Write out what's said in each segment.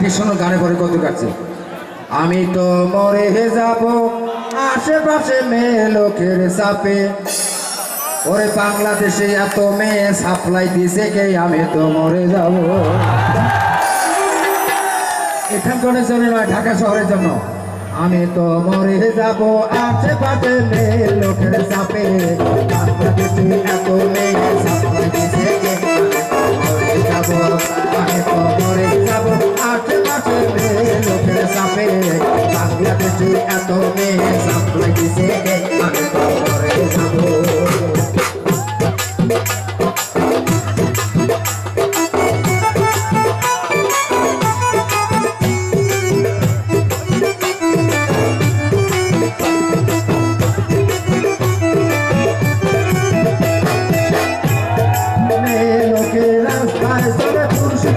গানটি শোনো, গানে পরে কত কাছে। আমি তো মরে যাব আশেপাশে মেয়ে লোকের চাপে, ওরে বাংলাদেশে এত মেয়ে সাপ্লাই দিছে কে, আমি তো মরে যাব। এখানকার জন্য নয়, ঢাকা শহরের জন্য। আমি তো মরে যাব আশেপাশে মেয়ে লোকের চাপে, বাংলাদেশে এত মেয়ে সাপ্লাই দিছে কে, মরে যাব। আমি তো মরে যাব আশেপাশে মেয়ে লোকের চাপে, বাংলাদেশে এত মেয়ে সাপ্লাই দিছে কে, আমি তো মরে যাব।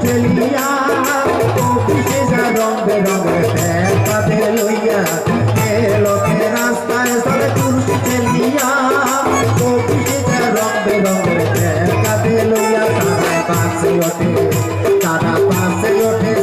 चलिया ऑफिसे जा रंग बेरंगे पैसा दे लइया, लोके रास्ताय चले पुरुष चलिया ऑफिसे जा रंग बेरंगे पैसा दे लइया। तारा पासे ओठे